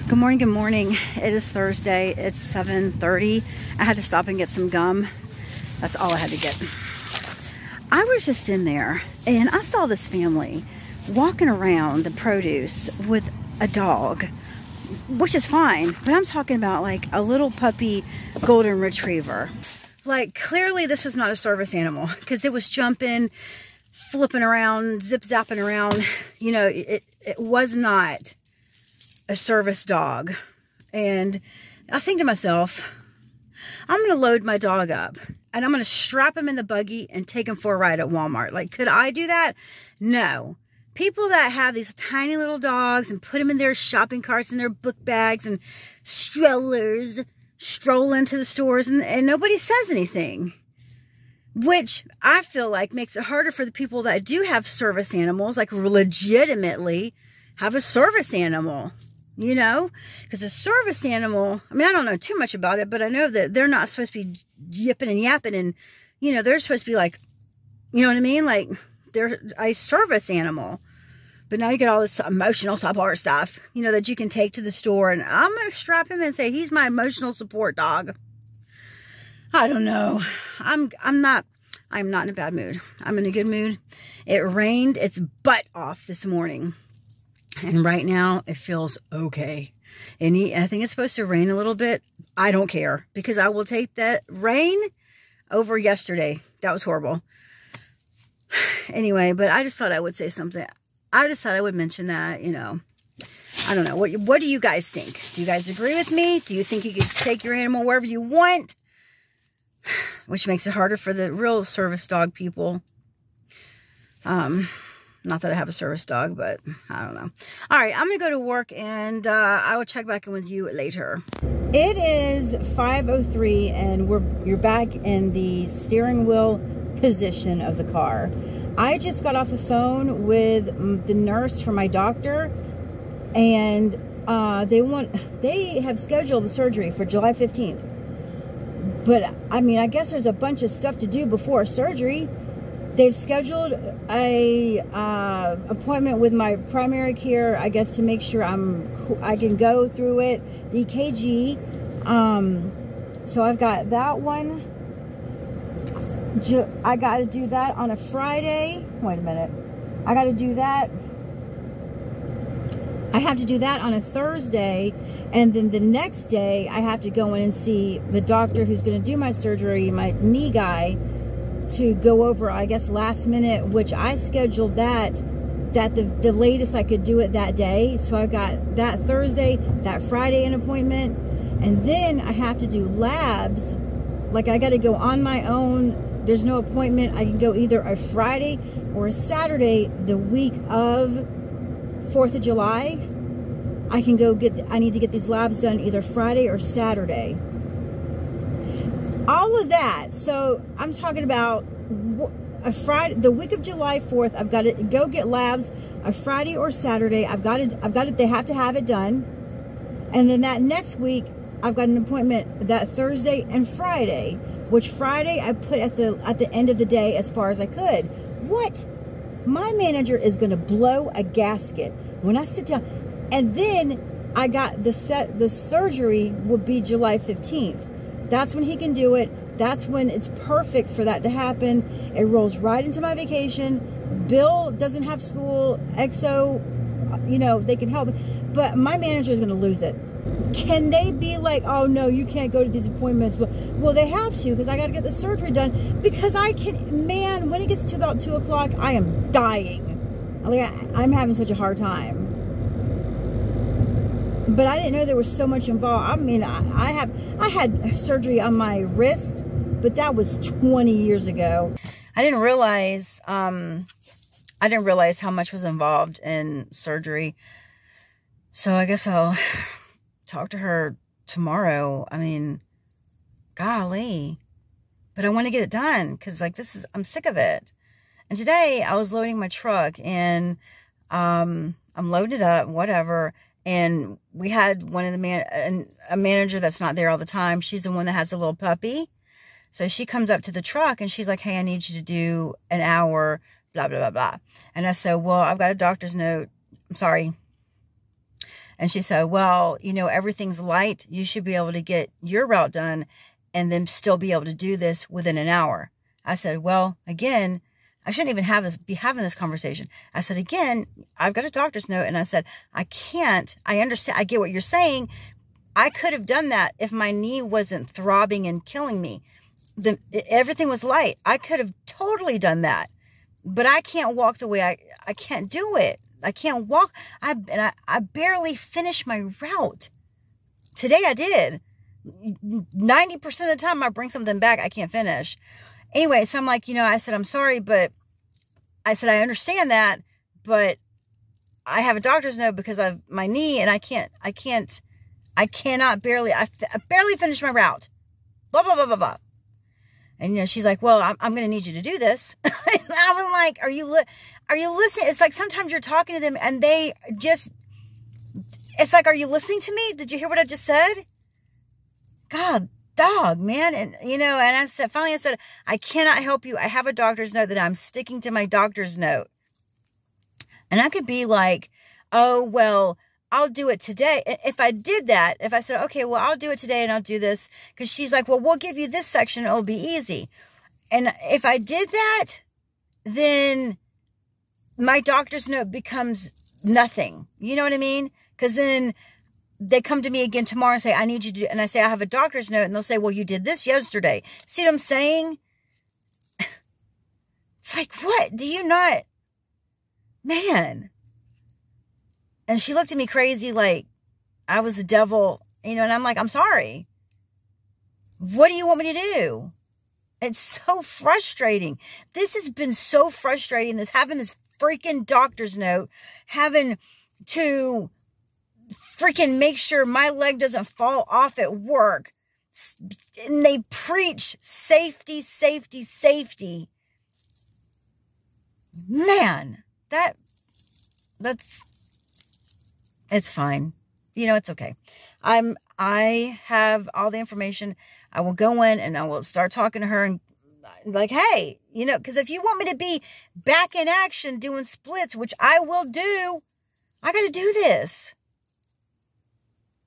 Good morning, good morning. It is Thursday. It's 7:30. I had to stop and get some gum. That's all I had to get. I was just in there and I saw this family walking around the produce with a dog, which is fine, but I'm talking about like a little puppy golden retriever. Like, clearly this was not a service animal because it was jumping, flipping around, zip-zapping around. You know, it was not a service dog. And I think to myself, I'm going to load my dog up and I'm going to strap him in the buggy and take him for a ride at Walmart. Like, could I do that? No. People that have these tiny little dogs and put them in their shopping carts and their book bags and strollers, stroll into the stores and nobody says anything. Which I feel like makes it harder for the people that do have service animals, like legitimately have a service animal. You know, because a service animal, I mean, I don't know too much about it, but I know that they're not supposed to be yipping and yapping and, you know, they're supposed to be like, you know what I mean? Like, they're a service animal. But now you get all this emotional support stuff, you know, that you can take to the store. And I'm going to strap him and say, he's my emotional support dog. I don't know. I'm not in a bad mood. I'm in a good mood. It rained its butt off this morning. And right now, it feels okay. And I think it's supposed to rain a little bit. I don't care. Because I will take that rain over yesterday. That was horrible. Anyway, but I just thought I would say something. I just thought I would mention that, you know. I don't know. What do you guys think? Do you guys agree with me? Do you think you can take your animal wherever you want? Which makes it harder for the real service dog people. Not that I have a service dog, but I don't know. All right, I'm going to go to work, and I will check back in with you later. It is 5:03, and you're back in the steering wheel position of the car. I just got off the phone with the nurse for my doctor, and they have scheduled the surgery for July 15th. But, I mean, I guess there's a bunch of stuff to do before surgery. They've scheduled a appointment with my primary care, I guess, to make sure I can go through it. The EKG. So I've got that one. I got to do that on a Friday. Wait a minute. I got to do that. I have to do that on a Thursday. And then the next day, I have to go in and see the doctor who's going to do my surgery, my knee guy, to go over, I guess, last minute, which I scheduled that the latest I could do it that day. So I got that Thursday, that Friday an appointment, and then I have to do labs. Like, I got to go on my own. There's no appointment. I can go either a Friday or a Saturday the week of 4th of July. I need to get these labs done either Friday or Saturday. All of that. So I'm talking about a Friday, the week of July 4th. I've got to go get labs a Friday or Saturday. I've got it. They have to have it done. And then that next week, I've got an appointment that Thursday and Friday, which Friday I put at the end of the day as far as I could. What? My manager is going to blow a gasket when I sit down. And then I got the surgery will be July 15th. That's when he can do it. That's when it's perfect for that to happen. It rolls right into my vacation. Bill doesn't have school. EXO, you know, they can help. But my manager is going to lose it. Can they be like, oh, no, you can't go to these appointments? Well, they have to, because I got to get the surgery done. Because I can, man, when it gets to about 2 o'clock, I am dying. Like, I'm having such a hard time. But I didn't know there was so much involved. I mean, I had surgery on my wrist, but that was 20 years ago. I didn't realize how much was involved in surgery. So I guess I'll talk to her tomorrow. I mean, golly. But I want to get it done because, like, I'm sick of it. And today I was loading my truck, and I'm loading it up, whatever. And we had one of a manager that's not there all the time. She's the one that has the little puppy. So she comes up to the truck and she's like, hey, I need you to do an hour, blah, blah, blah, blah. And I said, well, I've got a doctor's note. I'm sorry. And she said, well, you know, everything's light. You should be able to get your route done and then still be able to do this within an hour. I said, well, again, I shouldn't even be having this conversation. I said, again, I've got a doctor's note. And I said, I can't. I understand. I get what you're saying. I could have done that if my knee wasn't throbbing and killing me. Everything was light. I could have totally done that. But I can't walk the way I can't do it. I can't walk. I barely finished my route. Today I did. 90% of the time I bring something back, I can't finish. Anyway, so I'm like, you know, I said, I'm sorry, but I said, I understand that, but I have a doctor's note because of my knee and I barely finished my route. Blah, blah, blah, blah, blah. And, you know, she's like, well, I'm going to need you to do this. I'm like, are you listening? It's like sometimes you're talking to them and they just, it's like, are you listening to me? Did you hear what I just said? God, dog, man. And, you know, and finally I said, I cannot help you. I have a doctor's note that I'm sticking to my doctor's note. And I could be like, oh, well, I'll do it today. If I did that, if I said, okay, well, I'll do it today and I'll do this. Because she's like, well, we'll give you this section. It'll be easy. And if I did that, then my doctor's note becomes nothing. You know what I mean? Because then they come to me again tomorrow and say, I need you to do, and I say, I have a doctor's note. And they'll say, well, you did this yesterday. See what I'm saying? It's like, what? Do you not? Man. And she looked at me crazy like I was the devil, you know, and I'm like, I'm sorry. What do you want me to do? It's so frustrating. This has been so frustrating, this having this freaking doctor's note, having to freaking make sure my leg doesn't fall off at work. And they preach safety, safety, safety. Man, that's, it's fine. You know, it's okay. I have all the information. I will go in and I will start talking to her and like, hey, you know, because if you want me to be back in action doing splits, which I will do, I got to do this.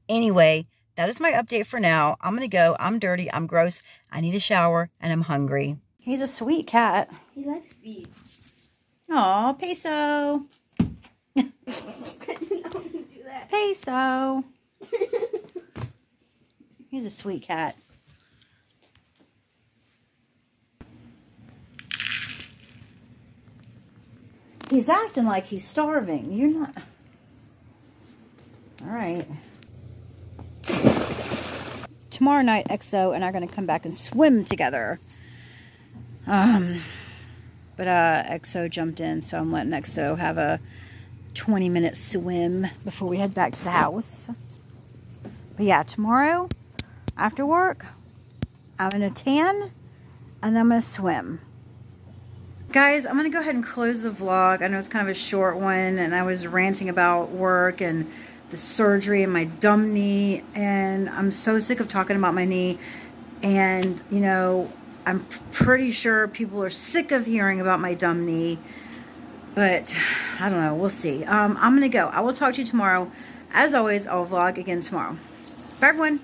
Anyway, that is my update for now. I'm going to go. I'm dirty. I'm gross. I need a shower and I'm hungry. He's a sweet cat. He likes feet. Aw, Peso. Peso. He's a sweet cat. He's acting like he's starving. You're not. All right. Tomorrow night, EXO and I are going to come back and swim together. But EXO jumped in, so I'm letting EXO have a 20-minute swim before we head back to the house. But yeah, tomorrow after work, I'm going to tan and then I'm going to swim. Guys, I'm going to go ahead and close the vlog. I know it's kind of a short one and I was ranting about work and the surgery and my dumb knee, and I'm so sick of talking about my knee. And, you know, I'm pretty sure people are sick of hearing about my dumb knee. But I don't know. We'll see. I'm going to go. I will talk to you tomorrow. As always, I'll vlog again tomorrow. Bye, everyone.